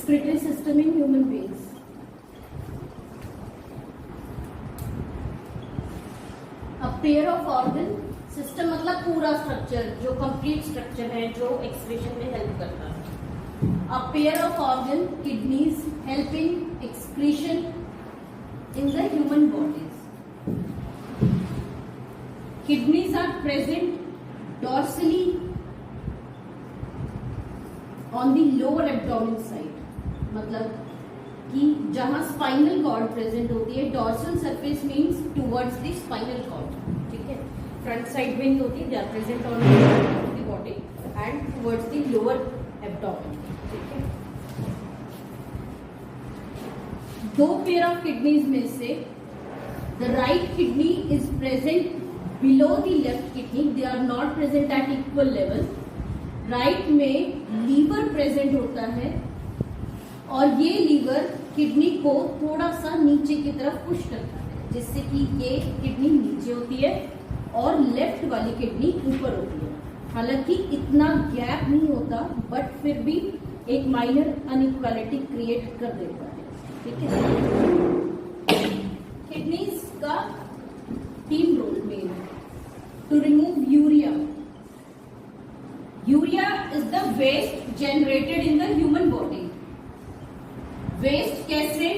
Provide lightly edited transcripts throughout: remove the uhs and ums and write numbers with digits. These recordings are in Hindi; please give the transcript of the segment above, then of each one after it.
excretory system in human beings. A pair of organ system मतलब पूरा स्ट्रक्चर, जो कंप्लीट स्ट्रक्चर है, जो एक्सक्रीशन में हेल्प करता है. A pair of organ, kidneys, help in excretion in the human bodies. Kidneys are present dorsally on the lower abdomen side. मतलब कि जहां स्पाइनल कॉर्ड प्रेजेंट होती है, dorsal surface means towards the spinal cord. ठीक है, फ्रंट साइड में नहीं होती, they are present on the body and towards the lower abdomen. ठीक है, दो पेयर ऑफ किडनीज में से the right kidney is present below the left kidney, they are not present at equal level. Right में लीवर प्रेजेंट होता है और ये लीवर किडनी को थोड़ा सा नीचे की तरफ पुश करता है, जिससे कि ये किडनी नीचे होती है और लेफ्ट वाली किडनी ऊपर होती है. हालांकि इतना गैप नहीं होता, बट फिर भी एक माइनर अनइक्वालिटी क्रिएट कर देता है. ठीक है, किडनीज का 3 role main. To remove urea. Urea is the waste generated in the human body. Waste कैसे?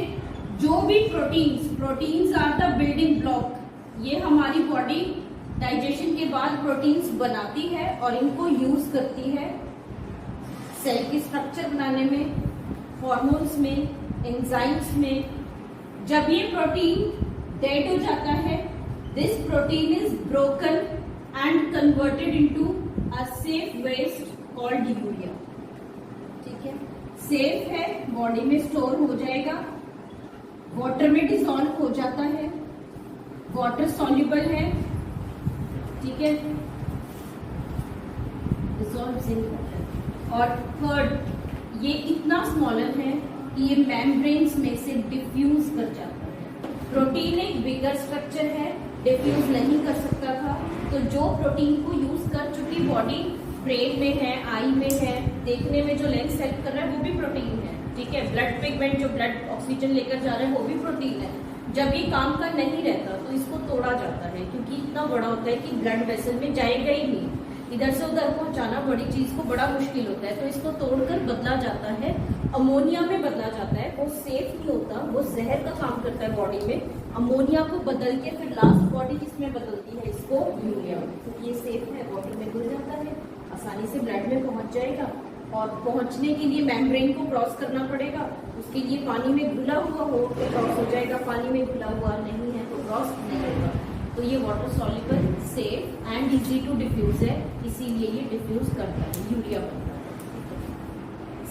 जो भी proteins are the building block. ये हमारी बॉडी डाइजेशन के बाद प्रोटीन्स बनाती है और इनको यूज करती है सेल की स्ट्रक्चर बनाने में, हॉर्मोन्स में, एंजाइम्स में. जब ये प्रोटीन डेड हो जाता है, this protein is broken and converted into a safe waste called urea. ठीक है, सेफ है, बॉडी में स्टोर हो जाएगा, वाटर में डिसॉल्व हो जाता है, वाटर सॉल्युबल है. ठीक है, डिसॉल्व इन वाटर. और थर्ड, ये इतना स्मॉलर है कि ये मेम्ब्रेन्स में से डिफ्यूज कर जाता है. प्रोटीन एक बिगर स्ट्रक्चर है, डिफ्यूज नहीं कर सकता था, तो जो प्रोटीन को यूज कर चुकी बॉडी ब्रेन में है, आई में है, देखने में जो लेंस हेल्प कर रहा है वो भी प्रोटीन है. ठीक है, ब्लड पिगमेंट जो ब्लड ऑक्सीजन लेकर जा रहा है वो भी प्रोटीन है. जब ये काम का नहीं रहता तो इसको तोड़ा जाता है, क्योंकि इतना बड़ा होता है कि ब्लड वेसल में जाएगा ही नहीं. इधर से उधर पहुंचाना बड़ी चीज को बड़ा मुश्किल होता है, तो इसको तोड़कर बदला जाता है, अमोनिया में बदला जाता है. वो सेफ नहीं होता, वो जहर का काम करता है बॉडी में. अमोनिया को बदल के फिर लास्ट बॉडी किसमें बदलती है? इसको यूरिया. तो ये सेफ है, बॉडी में घुल जाता है, आसानी से ब्लड में पहुंच जाएगा. और पहुंचने के लिए मेम्ब्रेन को क्रॉस करना पड़ेगा, उसके लिए पानी में घुला हुआ हो तो क्रॉस हो जाएगा, पानी में घुला हुआ नहीं है तो क्रॉस नहीं होगा. तो ये water soluble, safe and easy to diffuse है, इसीलिए ये डिफ्यूज करता है, यूरिया बनता है.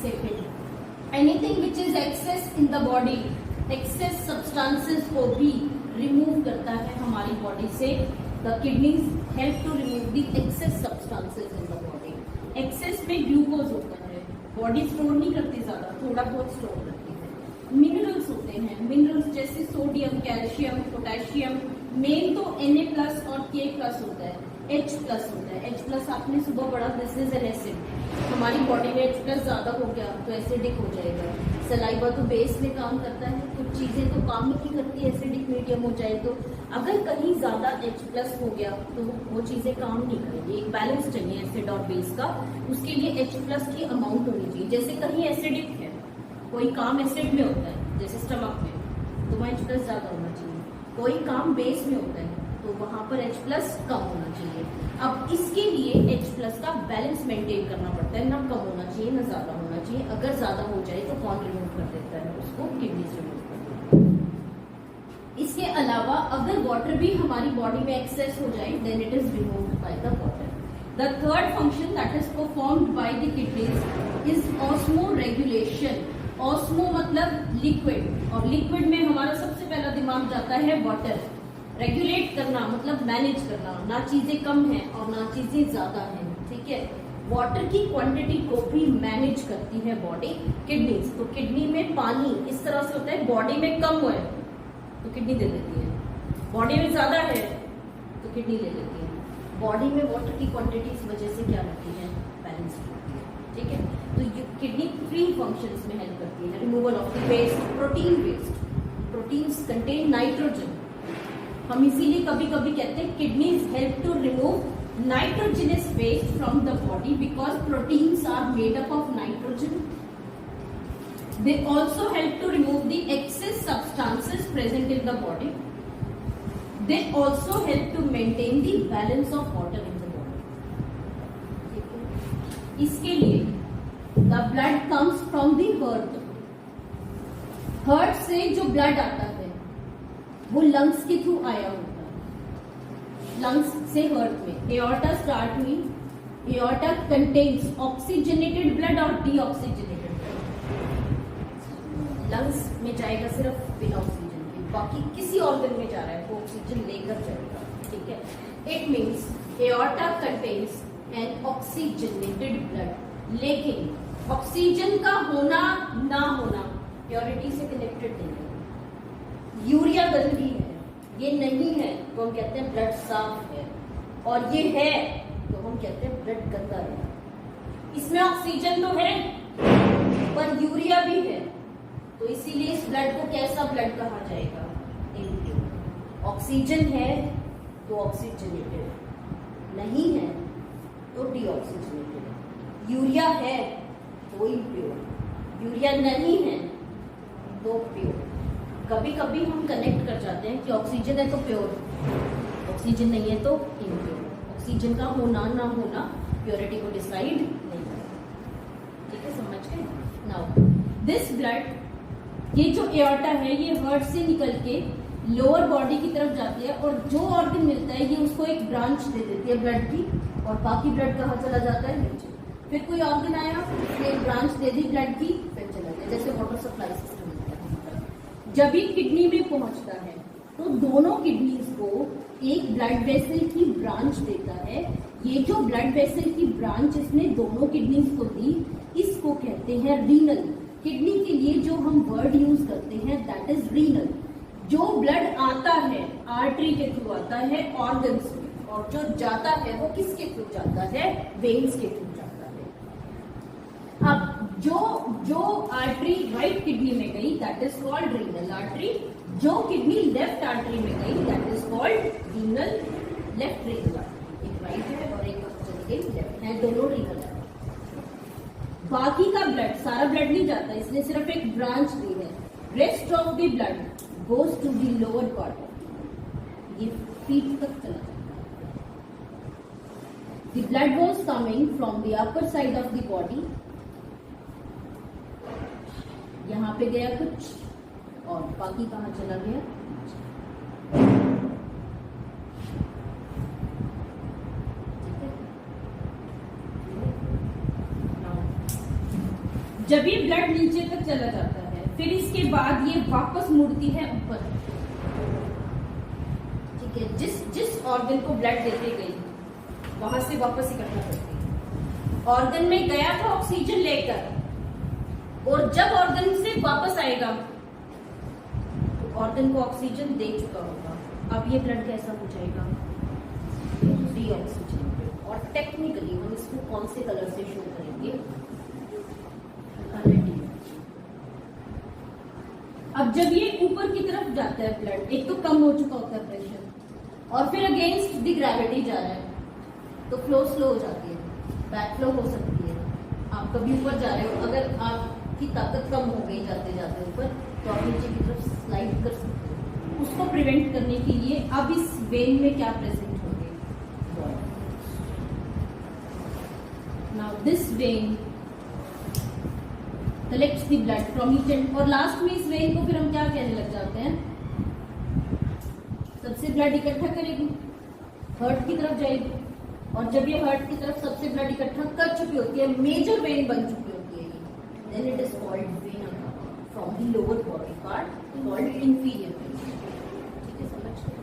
Second, anything which is excess in the body, excess substances को भी रिमूव करता है हमारी बॉडी से. The kidneys help to remove the excess substances in the body. Excess में ग्लूकोज होता है, बॉडी स्टोर नहीं करती ज्यादा, थोड़ा बहुत स्टोर करती है. मिनरल्स होते हैं, मिनरल्स जैसे सोडियम, कैल्शियम, पोटेशियम. मेन तो Na+ और K+ होता है, H+ होता है. H+ आपने सुबह पढ़ा, दिस इज एन एसिड. हमारी बॉडी में H+ ज्यादा हो गया तो एसिडिक हो जाएगा. सलाइवा तो बेस में काम करता है, कुछ चीजें तो काम नहीं करती, एसिडिक मीडियम हो जाए तो. अगर कहीं ज्यादा H+ हो गया तो वो चीजें काम नहीं करेंगी. एक बैलेंस चाहिए एसिड और बेस का, उसके लिए H+ की अमाउंट होनी चाहिए. जैसे कहीं एसिडिक है, कोई काम एसिड में होता है जैसे स्टमक में, तो वहाँ H+ ज्यादा होना चाहिए. कोई काम बेस में होता है तो वहां पर H+ कम होना चाहिए. अब इसके लिए H+ का बैलेंस मेंटेन करना पड़ता है, ना कम होना चाहिए ना ज्यादा होना चाहिए. अगर ज्यादा हो जाए तो कौन रिमूव कर देता है? उसको किडनी से रिमूव कर देता है. इसके अलावा अगर वाटर भी हमारी बॉडी में एक्सेस हो जाए, then it is removed by the water. The third function that is performed by the kidneys is osmoregulation. Osmo मतलब लिक्विड, और लिक्विड में हमारा सबसे पहला दिमाग जाता है वाटर. रेगुलेट करना मतलब मैनेज करना, ना चीजें कम है और ना चीजें ज्यादा है. ठीक है, वाटर की क्वांटिटी को भी मैनेज करती है बॉडी किडनीज. तो किडनी में पानी इस तरह से होता है, बॉडी में कम है तो किडनी दे देती है, बॉडी में ज्यादा है तो किडनी ले लेती है. बॉडी में वाटर की क्वांटिटी इस वजह से क्या रहती है? बैलेंस रहती है. ठीक है, तो किडनी फ्री तीन फंक्शंस में हेल्प करती है। Removal of the waste, protein waste, proteins contain nitrogen. हम इसीलिए कभी कभी कहते हैं kidneys help to remove nitrogenous waste from the body because proteins are made up of nitrogen. They also help to remove the excess substances present in the body. They also help to maintain the balance of water in the body. इसके लिए the blood comes from the heart. Heart से जो blood आता है वो lungs के थ्रू आया होता है। lungs से heart में aorta start हुई। aorta contains oxygenated blood और deoxygenated blood। लंग्स में जाएगा सिर्फ बिना ऑक्सीजन के, बाकी किसी ऑर्गन में जा रहा है वो ऑक्सीजन लेकर जाएगा। ठीक है, it means aorta contains an oxygenated blood. लेकिन ऑक्सीजन का होना ना होना प्योरिटी से कनेक्टेड नहीं है। यूरिया गंदी है, ये नहीं है तो हम कहते हैं ब्लड साफ है, और ये है तो हम कहते हैं ब्लड गंदा है। इसमें ऑक्सीजन तो है पर यूरिया भी है, तो इसीलिए इस ब्लड को कैसा ब्लड कहा जाएगा? इम्प्योर। ऑक्सीजन है तो ऑक्सीजनेटेड, नहीं है तो डीऑक्सीजनेटेड। यूरिया है तो इम्प्योर, यूरिया नहीं है तो प्योर। कभी कभी हम कनेक्ट कर जाते हैं कि ऑक्सीजन है तो प्योर, ऑक्सीजन नहीं है तो इम्प्योर। ऑक्सीजन का होना ना होना प्योरिटी को डिसाइड नहीं करता। ठीक है, समझ गए? नाउ दिस ब्लड, ये जो एओर्टा है ये हार्ट से निकल के लोअर बॉडी की तरफ जाती है, और जो ऑर्गन मिलता है ये उसको एक ब्रांच दे देती है ब्लड की, और बाकी ब्लड कहाँ चला जाता है? नीचे। फिर कोई ऑर्गन आया, उसने एक ब्रांच दे दी ब्लड की, फिर चला गया। जैसे वाटर सप्लाई सिस्टम होता है। जब ये किडनी में पहुंचता है तो दोनों किडनीज को एक ब्लड वेसल की ब्रांच देता है। ये जो ब्लड वेसल की ब्रांच इसने दोनों किडनीज को दी, इसको कहते हैं रीनल। किडनी के लिए जो हम वर्ड यूज करते हैं दैट इज रीनल। जो ब्लड आता है आर्टरी के थ्रू आता है ऑर्गन्स में, और जो जाता है वो किसके थ्रू जाता है? वेन्स के थ्रू जाता है। अब जो आर्टरी राइट किडनी में गई that is called renal artery. जो किडनी लेफ्ट आर्टरी में गई that is called renal left renal artery. एक राइट है और एक चली गई लेफ्ट है, दोनों रीनल है। बाकी का ब्लड, सारा ब्लड नहीं जाता, इसने सिर्फ एक ब्रांच दी है। Rest of the blood goes to the lower part, ये फीट तक चला जाता है। The blood was coming from the upper side of the body, यहां पे गया कुछ, और बाकी कहां चला गया? जब ये ब्लड नीचे तक चला जाता है फिर इसके बाद ये वापस मुड़ती है ऊपर। ठीक है, जिस ऑर्गन को ब्लड देते गई वहां से वापस इकट्ठा करती है। ऑर्गन में गया था ऑक्सीजन लेकर, और जब ऑर्गन से वापस आएगा तो ऑर्गन को ऑक्सीजन दे चुका होगा। अब ये ब्लड कैसा हो जाएगा? डीऑक्सीजनेटेड। और टेक्निकली हम इसको कौन से कलर से शो करेंगे? अब जब ये ऊपर की तरफ जाता है ब्लड, एक तो कम हो चुका होता है प्रेशर, और फिर अगेंस्ट द ग्रेविटी जा रहा है तो फ्लो स्लो हो जाती है, बैक फ्लो हो सकती है। आप कभी ऊपर जा रहे हो, अगर आपकी ताकत कम हो गई जाते जाते ऊपर, तो आप नीचे की तरफ स्लाइड कर सकते हो। उसको प्रिवेंट करने के लिए अब इस वेन में क्या प्रेजेंट होंगे? Now this when collects the blood from each and, और लास्ट में इस वेन को फिर हम क्या कहने लग जाते हैं? सबसे ब्लड इकट्ठा करेगी, हार्ट की तरफ जाएगी, और जब ये हार्ट की तरफ सबसे ब्लड इकट्ठा कर चुकी होती है, मेजर वेन बन चुकी होती है ये, then it is called vein from the lower body part called inferior vein. ठीक है, समझ गए?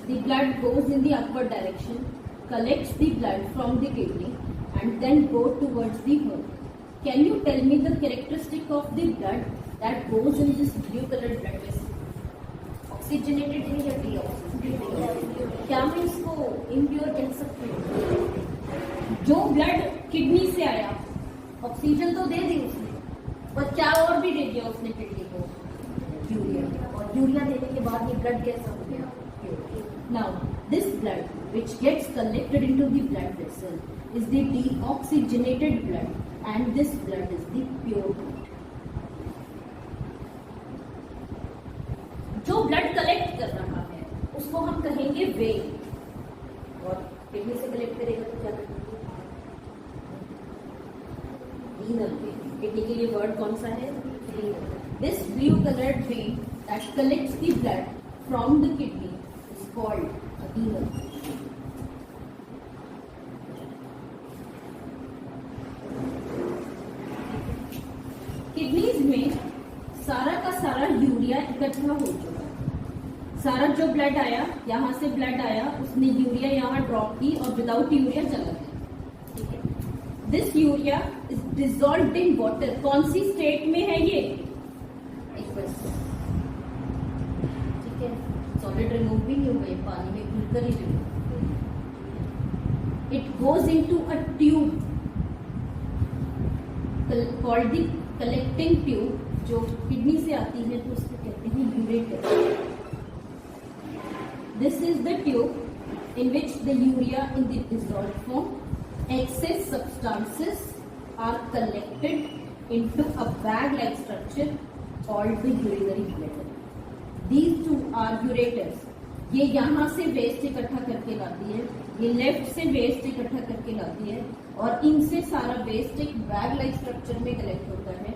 The blood goes in the upward direction, collects the blood from the kidney, and then go towards the heart. Can you tell me the characteristic of the blood that goes in this blue colored blood vessel? Oxygenated है या deoxygenated? क्या मैं इसको इम्प्योर कह सकती हूँ? जो ब्लड किडनी से आया, ऑक्सीजन तो दे दी उसने, पर क्या और भी दे दिया उसने किडनी को? यूरिया। और यूरिया देने के बाद ये ब्लड कैसा हो गया? Now this blood which gets collected into the blood vessel is the deoxygenated blood and this blood is the pure blood. जो ब्लड कलेक्ट कर रहा है उसको हम कहेंगे वेन, और किडनी से कलेक्ट करेगा तो क्या करेंगे? Renal vein. किडनी के लिए वर्ड कौन सा है? Renal. This blue coloured when that collects the blood from the kidney is called a renal vein. Kidneys में सारा का सारा यूरिया इकट्ठा हो चुका है। सारा जो ब्लड आया, यहाँ से ब्लड आया, उसने यूरिया यहाँ ड्रॉप की और विदाउट यूरिया चला गया। ठीक है। This urea is dissolved in water. कौन सी स्टेट में है ये? एक्वस। ठीक है। सॉलिड रिमूव भी नहीं हुए, पानी में घुलकर ही remove. It goes into a tube called the collecting tube, जो किडनी से आती है तो उसको कहते हैं ureter. This is the tube in which the urea in the dissolved form excess substances are collected into a bag like structure called the urinary bladder. These two are ureters. ये यहाँ से वेस्ट इकट्ठा करके लाती है, ये लेफ्ट से वेस्ट इकट्ठा करके लाती है, और इनसे सारा वेस्ट एक बैग लाइक स्ट्रक्चर में कलेक्ट होता है।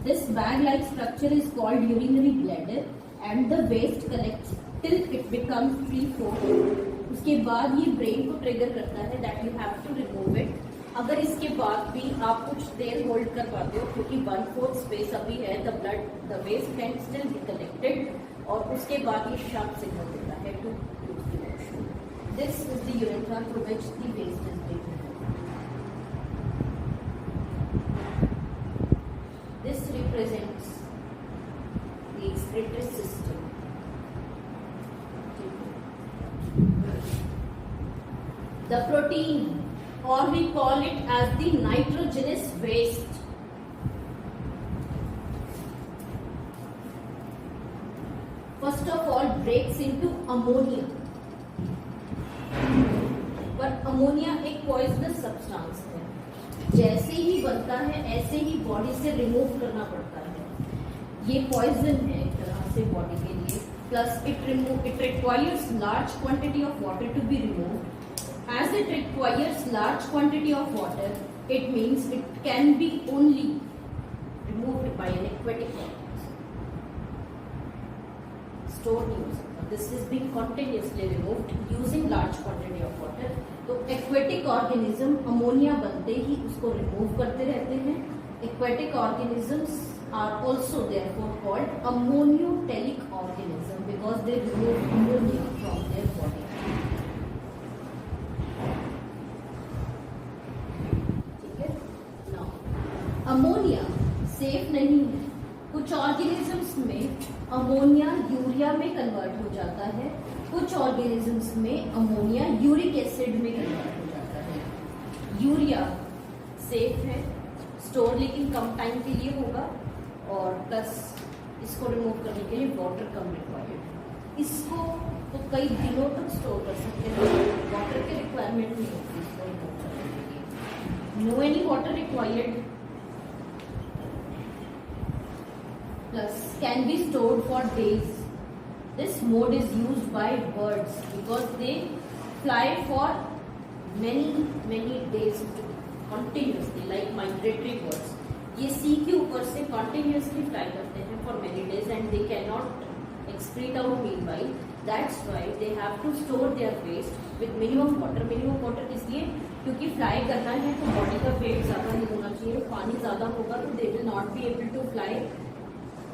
This bag like structure is called urinary bladder and the waste collects till it becomes free flow. उसके बाद ये ब्रेन को ट्रिगर करता है that you have to remove it. अगर इसके बाद भी आप कुछ देर होल्ड कर पाते हो, क्योंकि 1/4 स्पेस अभी है, the blood the waste can still be collected, और उसके बाद ये शार्प सिग्नल देता है to use the washroom. This is the urethra through which the waste is taken. This represents the excretory system. The protein, or we call it as the nitrogenous waste. First of all, breaks into ammonia. पर अमोनिया एक पॉइजनस सब्सटेंस है। जैसे ही बनता है ऐसे ही बॉडी से रिमूव करना पड़ता है। ये पॉइजन है एक तरह से बॉडी के लिए। Plus it requires large quantity of water to be remove. As it requires large quantity of water, it means it can be only removed by an aquatic organism. Store नहीं हो सकता। This is being continuously removed using large quantity of water. तो एक्वेटिक ऑर्गेनिज्म अमोनिया बनते ही उसको रिमूव करते रहते हैं। Aquatic organisms are also therefore called ammoniotelic organism because they remove ammonia from their body. ठीक है। नाउ अमोनिया सेफ नहीं है। कुछ ऑर्गेनिजम्स में अमोनिया यूरिया में कन्वर्ट हो जाता है, कुछ ऑर्गेनिजम्स में अमोनिया यूरिक एसिड में कन्वर्ट हो जाता है। यूरिया सेफ है, स्टोर लेकिन कम टाइम के लिए होगा, और प्लस इसको रिमूव करने के लिए वाटर कम रिक्वायर्ड है। इसको तो कई दिनों तक स्टोर कर सकते हैं, वाटर की रिक्वायरमेंट नहीं होती इसको रिमूव करने के लिए। No any water required, plus can be stored for days. This mode is used by birds because they fly for many days continuously, like migratory birds. ये सी के ऊपर से continuously fly करते हैं for many days and they cannot excrete out meanwhile. That's why they have to store their waste with minimum water. Minimum water इसलिए क्योंकि fly करना है तो body का weight ज़्यादा नहीं होना चाहिए। पानी ज़्यादा होगा तो they will not be able to fly.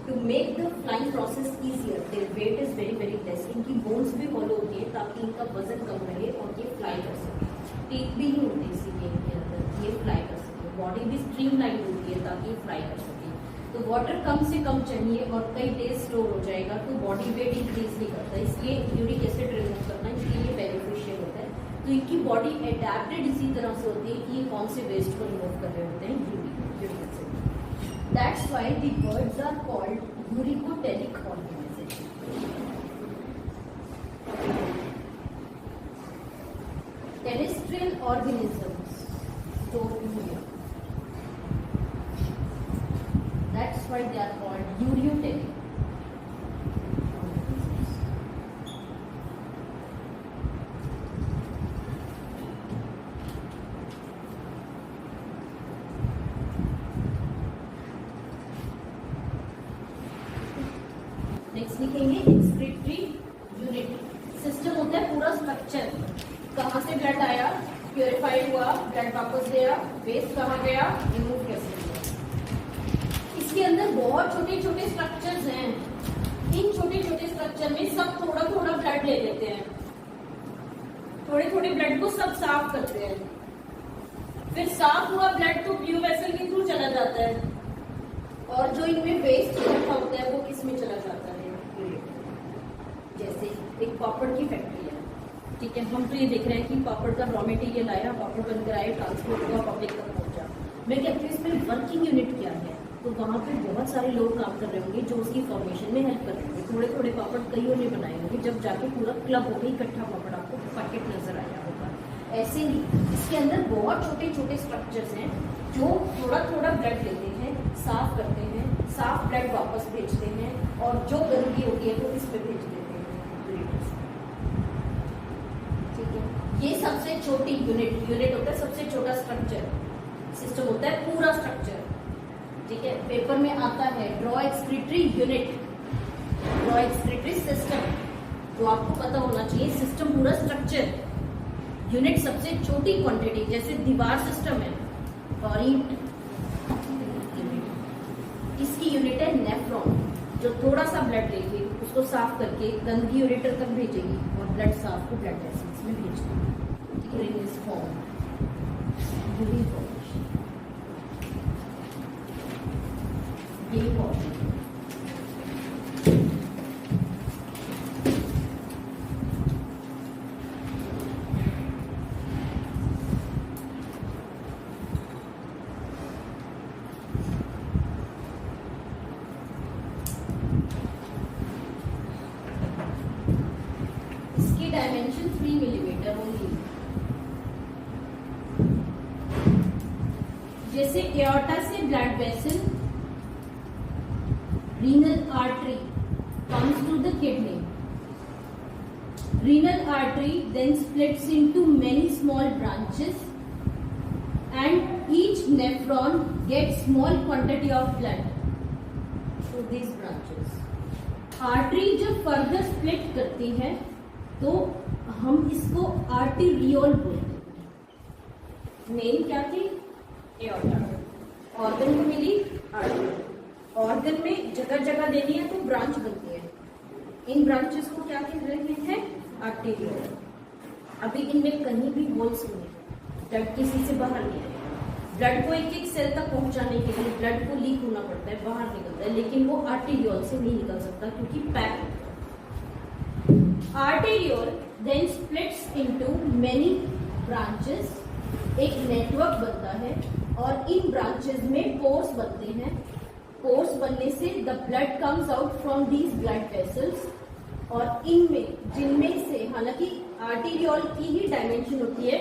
To make the flying process easier, their weight is very less. इनकी बोन्स भी hollow होती है ताकि इनका वजन कम रहे और ये फ्लाई कर सके। टीथ भी नहीं होते इसीलिए इनके अंदर, ये फ्लाई कर सके। बॉडी भी स्ट्रीमलाइन होती है ताकि ये फ्लाई कर सके। तो वाटर कम से कम चाहिए और कई डेज स्टोर हो जाएगा तो बॉडी वेट इंक्रीज नहीं करता, इसलिए यूरिक एसिड रिमूव करना इसके लिए तो इनकी बॉडी एडेप्टेड इसी तरह से होती है कि ये कौन से वेस्ट को रिमूव कर रहे होते हैं, uric acid. That's why the birds are called uricotelic organisation. Terrestrial organisms store urea. That's why they are called ureotelic. Next लिखेंगे एक्सक्रीटरी यूनिट। सिस्टम होता है पूरा स्ट्रक्चर, कहाँ से ब्लड आया, प्योरीफाइड हुआ, ब्लड वापस गया, वेस्ट कहाँ गया, रिमूव कैसे हुआ। इसके अंदर बहुत छोटे छोटे स्ट्रक्चर्स हैं। इन छोटे छोटे स्ट्रक्चर में सब थोड़ा थोड़ा ब्लड ले लेते हैं, थोड़े थोड़े ब्लड को सब साफ करते हैं, फिर साफ हुआ ब्लड तो ब्लू वेसल के थ्रू चला जाता है, और जो इनमें वेस्ट इकट्ठा होता है वो किस में चला जाता है, जैसे एक पापड़ की फैक्ट्री है, ठीक है, हम तो ये देख रहे हैं कि पापड़ का रॉ मटेरियल आया, पापड़ बनकर आया, ट्रांसपोर्ट हुआ, पब्लिक तक पहुंचा। मैं कहती हूँ इसमें वर्किंग यूनिट क्या है, तो वहाँ पे बहुत सारे लोग काम कर रहे होंगे जो उसकी फॉर्मेशन में हेल्प कर रहे होंगे। थोड़े थोड़े पापड़ कईयों ने बनाए होंगे, जब जाके पूरा क्लब हो गई, इकट्ठा पापड़ आपको पैकेट नजर आया होगा। ऐसे ही इसके अंदर बहुत छोटे छोटे स्ट्रक्चर्स हैं जो थोड़ा थोड़ा ब्लड लेते हैं, साफ करते हैं, साफ ब्लड वापस भेजते हैं, और जो गंदगी होती है वो इस पे भेज देते हैं। ठीक है, ये सबसे छोटी यूनिट होता है, सबसे छोटा स्ट्रक्चर। सिस्टम होता है पूरा स्ट्रक्चर, ठीक है। पेपर में आता है draw excretory unit, draw excretory system, तो आपको पता होना चाहिए सिस्टम पूरा स्ट्रक्चर, यूनिट सबसे छोटी क्वांटिटी, जैसे दीवार सिस्टम है और ईंट, इसकी यूनिट है नेफ्रॉन, जो थोड़ा सा ब्लड लेके उसको साफ करके गंदगी यूरेटर तक भेजेगी और ब्लड साफ को ब्लड वेसल्स में भेजेगी। Urine is form, urine formation, ये फॉर्म। डायमेंशन 3 मिलीमीटर होंगी। जैसे एओर्टा से blood vessel, renal artery comes to the kidney. Renal artery then splits into many small branches and each nephron gets small quantity of blood through these branches. Artery जब फर्दर स्प्लिट करती है तो हम इसको आर्टेरियोल बोलते हैं। मेन क्या थी, एओर्टा, ऑर्गन को मिली आर्टरी, ऑर्गन में जगह जगह देनी है तो ब्रांच बनती है, इन ब्रांचेस को क्या कह रहे हैं, आर्टेरियोल। अभी इनमें कहीं भी होल्स नहीं, ब्लड किसी से बाहर नहीं है, ब्लड को एक एक सेल तक पहुंचाने के लिए ब्लड को लीक होना पड़ता है, बाहर निकलता है, लेकिन वो आर्टेरियोल से नहीं निकल सकता क्योंकि पैक होता है। Arteriole then splits into many branches, एक नेटवर्क बनता है और इन ब्रांचेस में पोर्स बनते हैं। पोर्स बनने से the blood comes out from these blood vessels, और इनमें जिनमें से, हालांकि आर्टेरियोल की ही डायमेंशन होती है,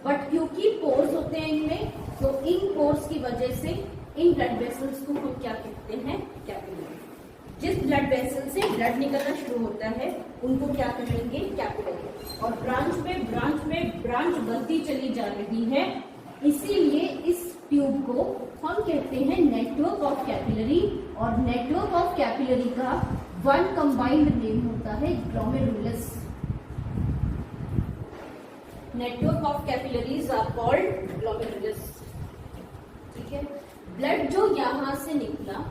बट क्योंकि पोर्स होते हैं इनमें, तो इन पोर्स की वजह से इन ब्लड वेसल्स को हम क्या कहते हैं, कैपिलरी। जिस ब्लड वेसल से ब्लड निकलना शुरू होता है उनको क्या कहेंगे, कैपिलरी। और ब्रांच बनती चली जा रही है, इसीलिए इस ट्यूब को हम कहते हैं नेटवर्क ऑफ कैपिलरी, और नेटवर्क ऑफ कैपिलरी का वन कंबाइंड नेम होता है glomerulus. Network of capillaries are called glomerulus, ठीक है। ब्लड जो यहां से निकला,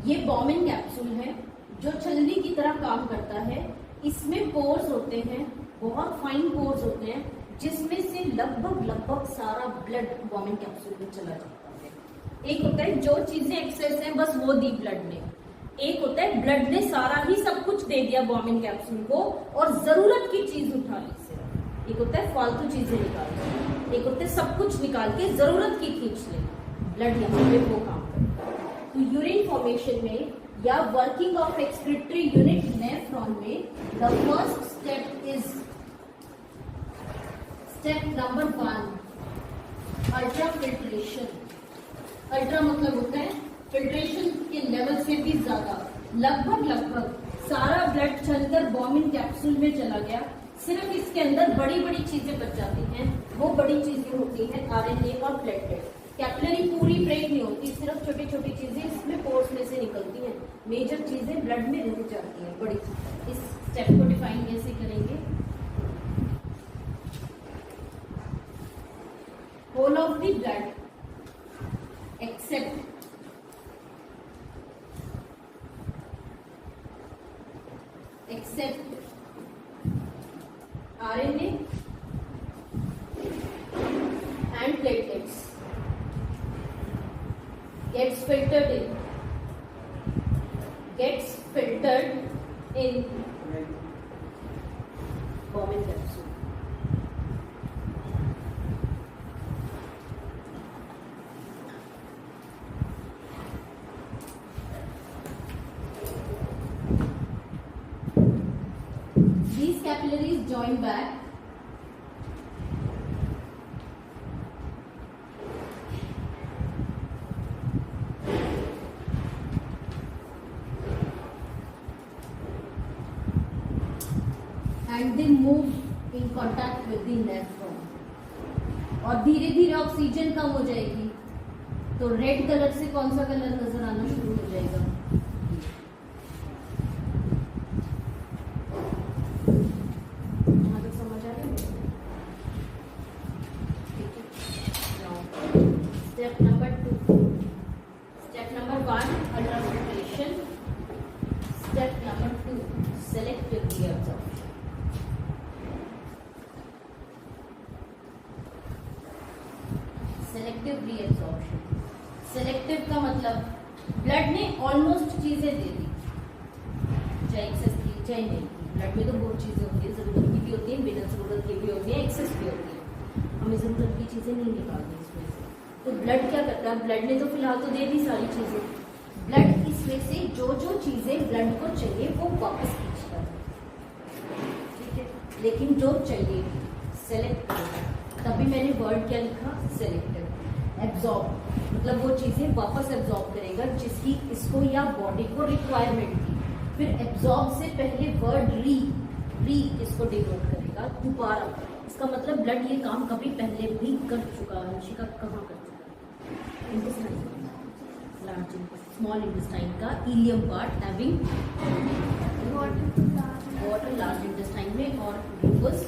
ये बॉमिन कैप्सूल है जो छलनी की तरह काम करता है। इसमें पोर्स होते हैं, बहुत फाइन पोर्स होते हैं, जिसमें से लगभग सारा ब्लड बॉमिन कैप्सूल में चला जाता है। एक होता है जो चीजें एक्सेस हैं बस वो दी ब्लड ने, एक होता है ब्लड ने सारा ही सब कुछ दे दिया बॉमिन कैप्सूल को और जरूरत की चीज उठा ली से। एक होता है फालतू चीजें निकाल दो, एक होते सब कुछ निकाल के जरूरत की खींच ले, ब्लड यहाँ पे वो काम करता है। तो यूरिन फॉर्मेशन में या working of excretory unit nephron में the first step is step number 1 ultra filtration. Ultra मतलब होता है फिल्ट्रेशन के लेवल से भी ज्यादा, लगभग सारा ब्लड चलकर बॉमिन कैप्सूल में चला गया, सिर्फ इसके अंदर बड़ी बड़ी चीजें बच जाती हैं। वो बड़ी चीजें होती हैं आरएनए और प्लेटलेट। कैपिलरी पूरी ब्रेक नहीं होती, सिर्फ छोटी छोटी चीजें इसमें पोर्स में से निकलती हैं, मेजर चीजें ब्लड में रह जाती हैं बड़ी। इस स्टेप को डिफाइन कैसे करेंगे? Whole of the blood except RNA and platelets gets filtered in Bowman capsule. These capillaries join back and they move in contact with the nephron और धीरे धीरे ऑक्सीजन कम हो जाएगी तो रेड कलर से कौन सा कलर नजर आना शुरू हो जाएगा? समझ आ रहा है? Step number 2, step number 1 ultrafiltration, step number 2 selective reabsorption. Selective reabsorption, selective का मतलब ब्लड ने ऑलमोस्ट चीजें दे दी, चाहे एक्सेस की चाहे नहीं की। ब्लड में तो बहुत चीजें होती है, जरूरत की भी होती है, बिना जरूरत की भी होती है, एक्सेस भी होती है, हमें जरूरत की चीजें नहीं निकालनी इसमें से। तो ब्लड क्या करता है? ब्लड ने तो फिलहाल तो दे दी सारी चीजें, ब्लड इसमें से जो जो चीजें ब्लड को चाहिए वो वापस खींचता है, ठीक है। लेकिन जो चाहिए सेलेक्ट करेगा, तभी मैंने वर्ड क्या लिखा? सेलेक्टिव। एब्जॉर्ब मतलब वो चीजें वापस एब्जॉर्ब करेगा जिसकी इसको या बॉडी को रिक्वायरमेंट थी। फिर एब्जॉर्ब से पहले वर्ड री इसको डिनोट करेगा दोबारा। इसका मतलब ब्लड ये काम कभी पहले भी कर चुका है। अंशिका कहाँ कर चुका है? इंटेस्टाइन, लार्ज स्मॉल इंटेस्टाइन का ileum part having water large intestine में और ग्लूकोज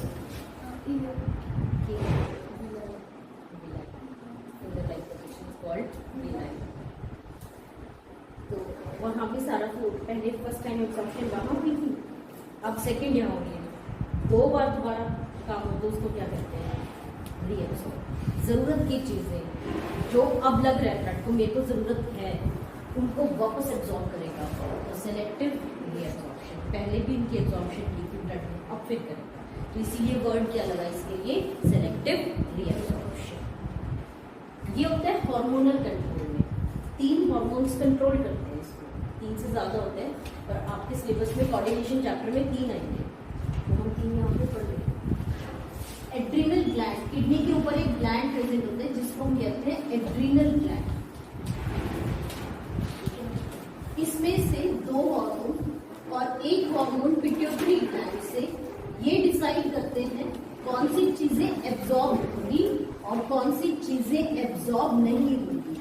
तो वहाँ पे सारा फूड पहले फर्स्ट टाइम एब्जॉर्प्शन वहाँ हुई थी, अब सेकंड यहाँ हो रही है, 2 बार दोबारा काम हो तो उसको क्या कहते हैं? रीअब्सॉर्ब। जरूरत की चीजें जो अब लग रहा है ब्लड को मेरे को जरूरत है उनको वापस एब्जॉर्ब करेगा। तो सेलेक्टिव रीअब्सॉर्प्शन, पहले भी इनकी एब्जॉर्प्शन की थी ब्लड में, अब फिर करेगा। तो इसीलिए वर्ड क्या लगा इसके लिए? Selective reabsorption. ये होता है हार्मोनल कंट्रोल में, 3 हार्मोन्स कंट्रोल करते हैं इसको, 3 से ज्यादा होते हैं, पर आपके सिलेबस में कोऑर्डिनेशन चैप्टर में 3 आएंगे, तो हम 3 यहाँ पे पढ़ लेंगे। एड्रीनल ग्लैंड, किडनी के ऊपर एक ग्लैंड प्रेजेंट होता है जिसको हम कहते हैं एड्रीनल ग्लैंड। इसमें से 2 हार्मोन और 1 हार्मोन पिट्यूटरी ग्लैंड से ये डिसाइड करते हैं कौन सी चीजें एब्जॉर्ब होंगी और कौन सी चीजें एब्जॉर्ब नहीं होंगी।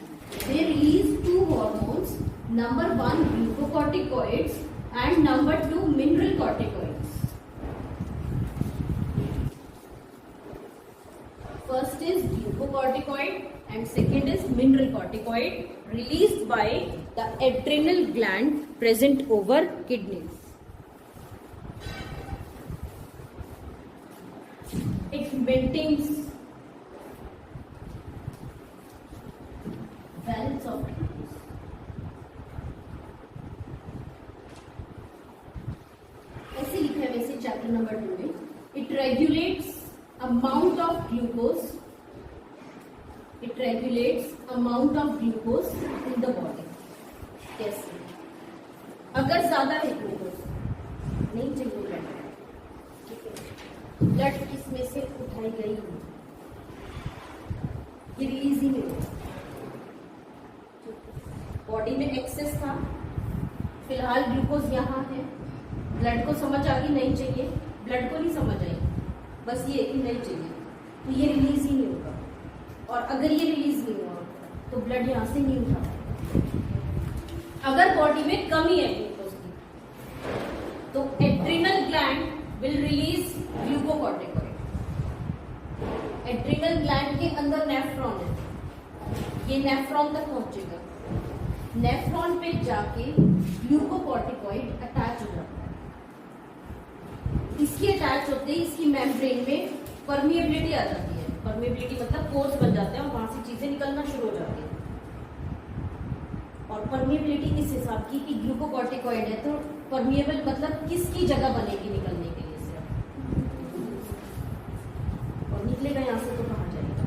They release 2 hormones, number 1 glucocorticoids and number 2 mineral corticoids. First is glucocorticoid and second is mineral corticoid released by the adrenal gland present over kidneys. It maintains balance of kidneys. ऐसे लिखा है वैसे चैप्टर नंबर 2 में। It regulates amount of glucose. It regulates amount of glucose in the body. कैसे? अगर ज्यादा है ग्लूकोज, नहीं चाहिए ब्लड, ठीक है, ब्लड इसमें से उठाई गई, ये रिलीज ही नहीं होगा, बॉडी में एक्सेस था, फिलहाल ग्लूकोज यहाँ है, ब्लड को समझ आ गई नहीं चाहिए, ब्लड को नहीं समझ आई, बस ये कि नहीं चाहिए, तो ये रिलीज ही नहीं होगा। और अगर ये रिलीज नहीं हुआ तो ब्लड यहाँ से नहीं उठा। अगर बॉडी में कमी है ग्लूकोज की तो adrenal gland will release glucocorticoid. Adrenal gland के अंदर नेफ्रॉन है, ये नेफ्रॉन तक पहुंचेगा, नेफ्रॉन पे जाके ग्लूकोकॉर्टिकॉइड अटैच हो जाता है। इसके अटैच होते ही इसकी मेम्ब्रेन में परमिएबिलिटी आ जाती है। परमिएबिलिटी मतलब पोर्स बन जाते हैं और वहां से चीजें निकलना शुरू हो जाती है। और परमिएबिलिटी इस हिसाब की कि ग्लूकोकॉर्टिकॉइड है तो परमिएबल मतलब किसकी जगह बनेगी निकलने के लिए से, और निकलेगा यहां से तो कहां जाएगा,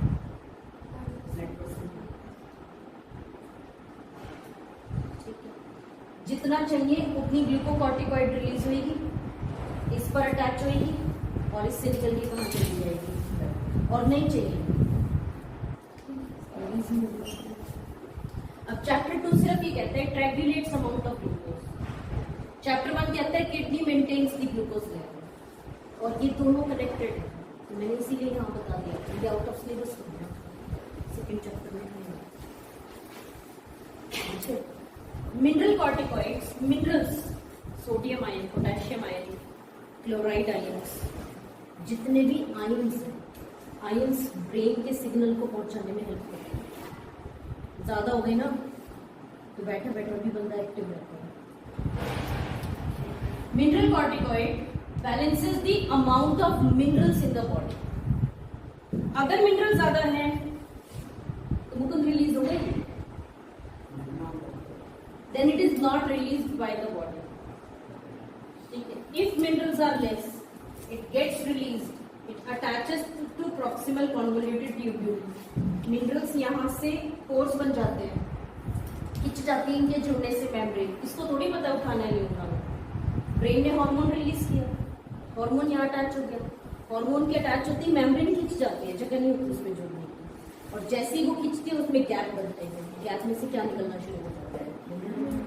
ठीक है। जितना चाहिए उतनी ग्लूकोकॉर्टिकॉइड रिलीज होगी, इस पर अटैच होगी और इससे निकल के कहां चली जाएगी, और नहीं चाहिए। अब चैप्टर 2 सिर्फ ये कहता है it regulates amount of glucose. Chapter 1 कहता है kidney maintains the glucose level, और ये दोनों कनेक्टेड है, तो मैंने इसीलिए यहाँ बता दिया, ये out of syllabus second chapter में। Mineral corticoids, minerals, sodium ion, potassium ion, chloride ions, जितने भी आयन्स हैं, आयन्स ब्रेन के सिग्नल को पहुंचाने में हेल्प करते हैं। ज्यादा हो गई ना तो बैठा बैठा भी बंदा एक्टिव रहता है। Mineral corticoid balances the amount of minerals in the body. अगर मिनरल ज्यादा है तो मुकुंद रिलीज हो गई, then it is not released by the body, ठीक है। If minerals are less it gets released, it attaches to proximal convoluted tubule. Minerals यहाँ से पोर्स बन जाते हैं, खिंच जाती है इनके जुड़ने से मेम्ब्रेन, इसको थोड़ी पता उठाना है नहीं उठाना। ब्रेन ने हार्मोन रिलीज किया, हार्मोन यहाँ अटैच हो गया, हार्मोन के अटैच होती है मेम्ब्रेन खिंच जाती है, जगह नहीं होती उसमें जुड़ने की, और जैसे ही वो खिंचती है उसमें गैप बनते हैं, गैप में से क्या निकलना शुरू हो जाता है,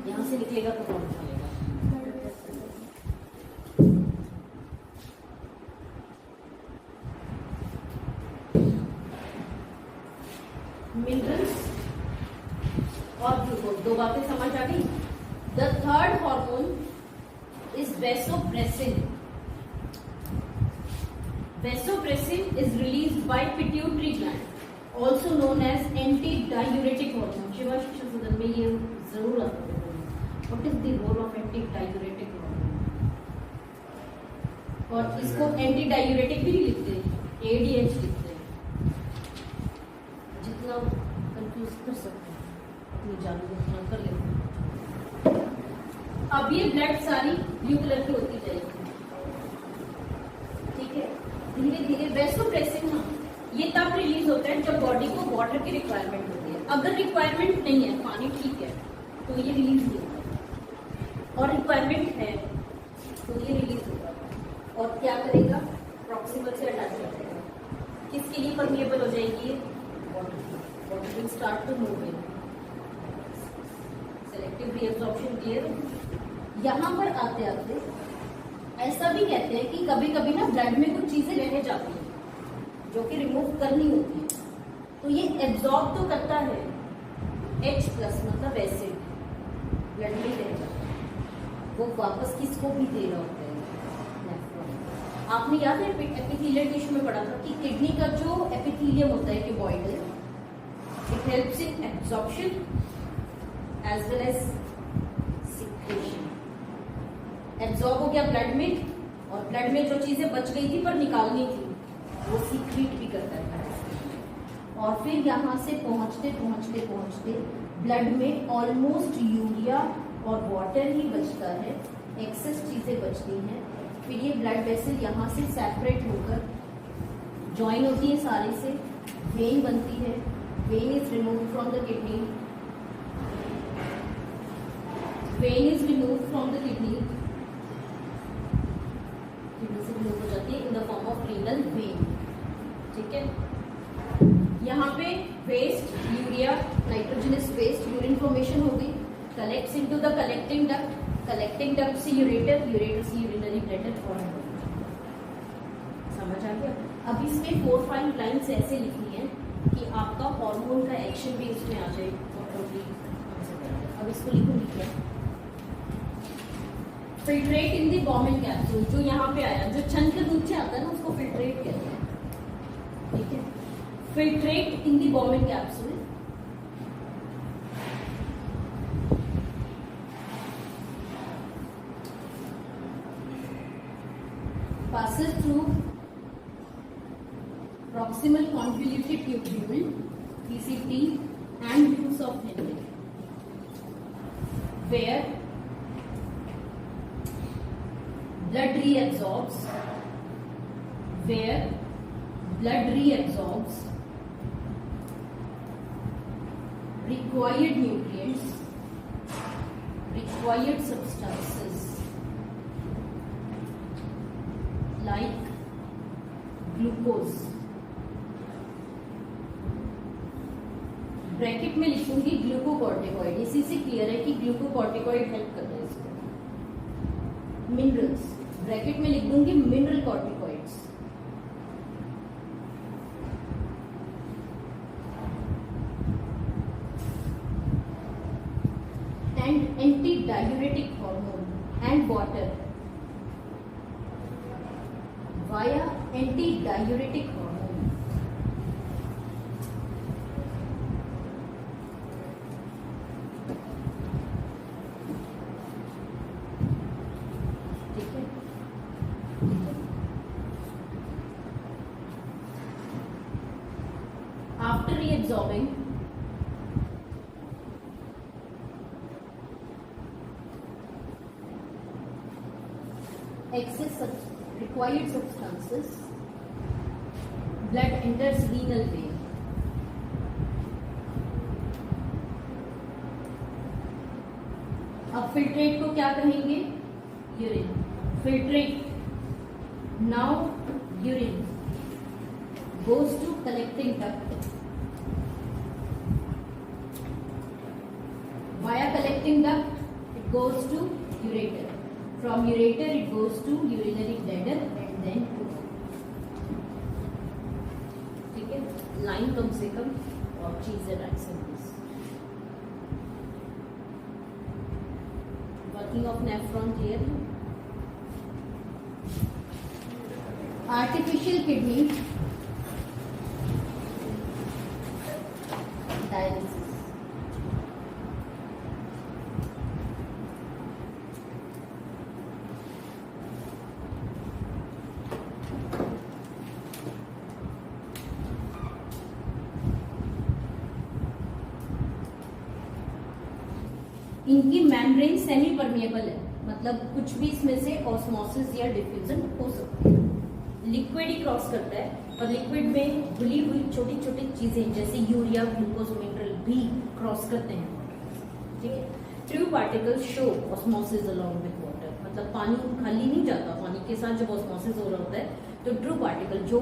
यहाँ से निकलेगा तो कौन उठाएगा। मिनरल्स और ग्लूकोज, दो बातें समझ आ गई। The third hormone is vasopressin. Vasopressin is released by pituitary gland, also known as anti diuretic hormone. Shiva Shiksha Sadan में ये जरूर आता है, what is the role of anti diuretic hormone, और इसको एंटी डायूरेटिक भी लिखते हैं, एडीएच लिखते हैं, जितना कंफ्यूज कर सकते हैं अपनी जानू उतना कर लेते हैं। अब ये ब्लड सारी ब्लू कलर की होती जाएगी, ठीक है, धीरे धीरे। वैसोप्रेसिन ना ये तब रिलीज होता है जब बॉडी को वाटर की रिक्वायरमेंट होती है। अगर रिक्वायरमेंट नहीं है, पानी ठीक है, तो ये रिलीज नहीं होता, और रिक्वायरमेंट है तो ये रिलीज होगा। और क्या करेगा, प्रॉक्सिमल से अटैच हो जाएगा, किसके लिए परमिएबल हो जाएगी, water will start to move in, selective reabsorption clear. यहाँ पर आते आते ऐसा भी कहते हैं कि कभी कभी ना ब्लड में कुछ चीजें रह जाती हैं जो कि रिमूव करनी होती है, तो ये एब्जॉर्ब तो करता है, H+ मतलब एसिड ब्लड में रह जाता है, वो वापस किसको भी दे रहा होता है, नेफ्रॉन। आपने याद है एपिथेलियल टिश्यू में पढ़ा था कि किडनी का जो एपिथेलियम होता है cuboid, it helps in absorption as well as secretion. Absorb हो गया ब्लड में, और ब्लड में जो चीजें बच गई थी पर निकालनी थी वो सीक्रेट भी करता है, और फिर यहाँ से पहुंचते पहुंचते पहुंचते ब्लड में ऑलमोस्ट यूरिया और वाटर ही बचता है, एक्सेस चीजें बचती हैं। फिर ये ब्लड वेसल यहाँ से सेपरेट होकर ज्वाइन होती है सारे से, वेन बनती है, vein is remove from the kidney, vein is remove from the kidney, kidney से रिमूव हो जाती है in the form of renal vein. ठीक है, यहाँ पे waste, urea, nitrogenous waste, urine formation होगी, collects into the collecting duct, collecting duct से यूरेटर, यूरेटर से यूरिनरी ब्लैडर फॉर्म होगी। समझ आ गया? अब इसमें 4-5 लाइन्स ऐसे लिखनी है कि आपका हार्मोन का एक्शन भी इसमें आ जाए। अब इसको लिखूंगी क्या? फिल्ट्रेट इन दी बॉम्बिंग कैप्सूल, जो यहाँ पे आया, जो छन के नीचे आता है ना, उसको फिल्ट्रेट कहते हैं। ठीक है, फिल्ट्रेट इन दी बॉम्बिंग capsule passes through proximal convoluted tubule PCT and Hughes of Henry, where blood reabsorbs, required nutrients, required substances like glucose. Bracket में लिखूंगी ग्लूकोकॉर्टिकॉइड, इसी से क्लियर है कि ग्लूकोकॉर्टिकॉइड हेल्प कर रहे हैं इसको। मिनरल्स, ब्रैकेट में लिख दूंगी mineral corticoids. And anti diuretic hormone and water via anti-diuretic hormone। ठीक है, after reabsorbing excess required substances, blood enters renal vein। अब फिल्ट्रेट को क्या कहेंगे? Urine. Filtrate, now urine goes to collecting duct, via collecting duct it goes to ureter, from ureter it goes to urinary bladder and then to, ठीक है, लाइन कम से कम और चीजें राइट से वर्किंग ऑफ नेफ्रॉन क्लियर है। आर्टिफिशियल किडनी डायलिसिस, इनकी मेम्ब्रेन सेमी परमिएबल है, मतलब कुछ भी इसमें से ऑस्मोसिस या डिफ्यूजन हो सकती है। लिक्विड ही क्रॉस करता है और लिक्विड में घुली हुई छोटी छोटी चीजें जैसे यूरिया, ग्लूकोज, मिनरल भी क्रॉस करते हैं। ठीक है, true particles show osmosis along with water, मतलब पानी खाली नहीं जाता, पानी के साथ जब ऑस्मोसिस हो रहा होता है तो ट्रू पार्टिकल जो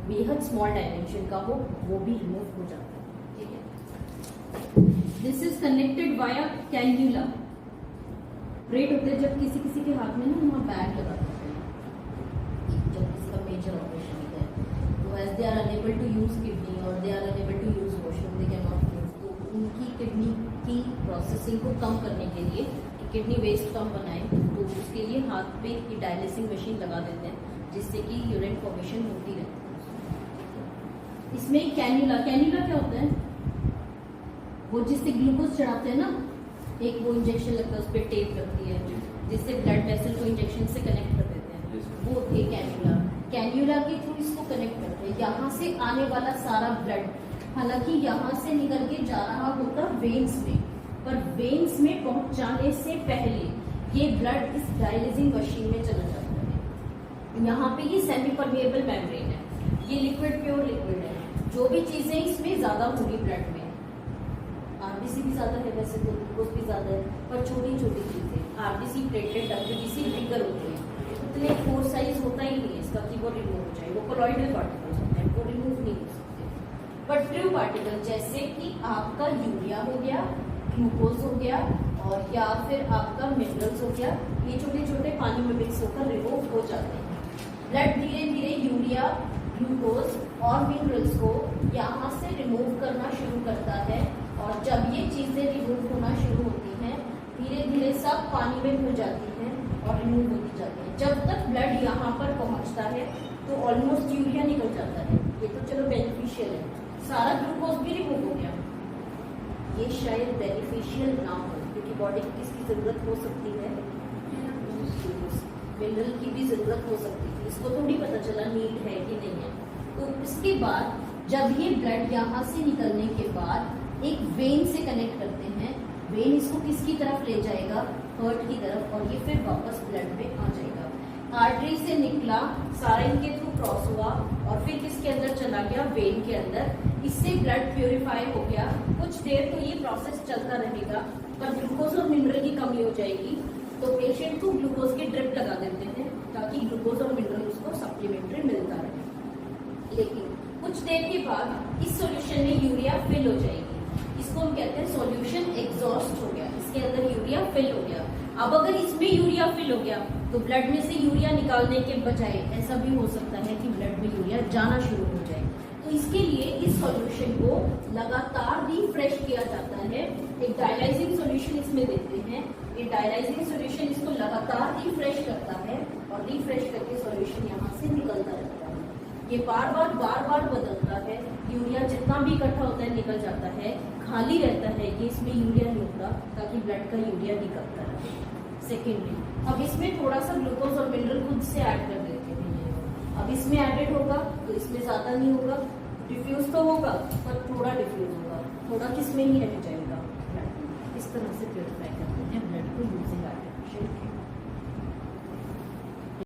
बेहद स्मॉल डायमेंशन का हो वो भी रिमूव हो जाता है। ठीक है, this is connected via cannula. Parade होते हैं जब किसी किसी के हाथ में ना वहाँ बैग लगा देते हैं, जब किसी का मेजर ऑपरेशन होता है, तो as they are unable to use kidney और they are unable to use washroom, they can not use, तो उनकी किडनी की प्रोसेसिंग को कम करने के लिए, किडनी वेस्ट कम बनाए, तो उसके लिए हाथ पे की डायलिसिंग मशीन लगा देते हैं जिससे कि यूरिन फॉर्मेशन होती रहती है। इसमें कैन्यूला, कैन्यूला क्या होता है? वो जिससे ग्लूकोज चढ़ाते हैं ना, एक वो इंजेक्शन लगता है, उस पर टेप लगती है जिससे ब्लड वेसल को इंजेक्शन से कनेक्ट कर देते हैं, वो होती है कैन्यूला। कैन्यूला के थ्रू इसको कनेक्ट करते हैं, यहाँ से आने वाला सारा ब्लड, हालांकि यहाँ से निकल के जा रहा होता वेन्स में, पर वेन्स में पहुंचाने से पहले ये ब्लड इस डायलिसिंग मशीन में चला जाता है। यहाँ पे ये सेमी परमिएबल मेम्ब्रेन है, ये लिक्विड प्योर लिक्विड है। जो भी चीजें इसमें ज्यादा होंगी ब्लड में, आरबीसी भी ज्यादा है वैसे तो, ग्लूकोज भी ज्यादा है, पर छोटी छोटी चीजें आरबीसी, प्लेटलेट, डब्ल्यूबीसी ट्रिगर होते हैं, उतने फोर साइज होता ही नहीं है इसका कि वो रिमूव हो जाए। वो कोलॉइडल पार्टिकल्स होते हैं, वो रिमूव नहीं हो सकते। बट ट्रू पार्टिकल जैसे कि आपका यूरिया हो गया, ग्लूकोज हो गया, और या फिर आपका मिनरल्स हो गया, ये छोटे छोटे पानी में मिक्स होकर रिमूव हो जाते हैं। ब्लड धीरे धीरे यूरिया, ग्लूकोज और मिनरल्स को यहाँ से रिमूव करना शुरू करता है, और जब ये चीजें रिमूव होना शुरू होती हैं, धीरे धीरे सब पानी में घुल जाती हैं और रिमूव होती जाती है। जब तक ब्लड यहाँ पर पहुँचता है तो ऑलमोस्ट यूरिया निकल जाता है, ये तो चलो बेनिफिशियल है, सारा ग्लूकोज भी रिमूव हो गया। ये शायद बेनिफिशियल ना हो, क्योंकि बॉडी की किसकी जरूरत हो सकती है, मिनरल की भी जरूरत हो सकती है, इसको थोड़ी पता चला नीड है कि नहीं है। तो इसके बाद जब ये ब्लड यहाँ से निकलने के बाद एक वेन से कनेक्ट करते हैं, वेन इसको किसकी तरफ ले जाएगा, हार्ट की तरफ, और ये फिर वापस ब्लड में आ जाएगा। आर्टरी से निकला, सारा इनके थ्रू क्रॉस हुआ और फिर किसके अंदर चला गया, वेन के अंदर। इससे ब्लड प्योरीफाई हो गया। कुछ देर तो ये प्रोसेस चलता रहेगा, पर ग्लूकोज और मिनरल की कमी हो जाएगी, तो पेशेंट को ग्लूकोज की ड्रिप लगा देते हैं ताकि ग्लूकोज और मिनरल उसको सप्लीमेंट्री मिलता रहे। लेकिन कुछ देर के बाद इस सॉल्यूशन में यूरिया फिल हो जाएगी, इसको हम कहते हैं सॉल्यूशन एग्जॉस्ट हो गया, इसके अंदर यूरिया फिल हो गया। अब अगर इसमें यूरिया फिल हो गया तो ब्लड में से यूरिया निकालने के बजाय ऐसा भी हो सकता है कि ब्लड में यूरिया जाना शुरू हो जाए। तो इसके लिए इस सॉल्यूशन को लगातार रिफ्रेश किया जाता है। एक डायलाइजिंग सॉल्यूशन इसमें देते हैं, ये डायलाइजिंग सॉल्यूशन इसको लगातार रिफ्रेश करता है और रिफ्रेश करके सॉल्यूशन यहाँ से निकलता रहता है। ये बार बार बदलता है, यूरिया जितना भी इकट्ठा होता है निकल जाता है, खाली रहता है ये, इसमें यूरिया नहीं होता ताकि ब्लड का यूरिया निकलता रहे। सेकेंडली अब इसमें थोड़ा सा ग्लूकोज और मिनरल खुद से ऐड कर देते हैं। अब इसमें एडेड होगा तो इसमें ज्यादा नहीं होगा, डिफ्यूज तो होगा पर थोड़ा डिफ्यूज होगा, थोड़ा किसमें ही रह जाएगा ब्लड। इस तरह से प्योरीफाई करते हैं ब्लड को यूजिंग आर्टिफिशियल।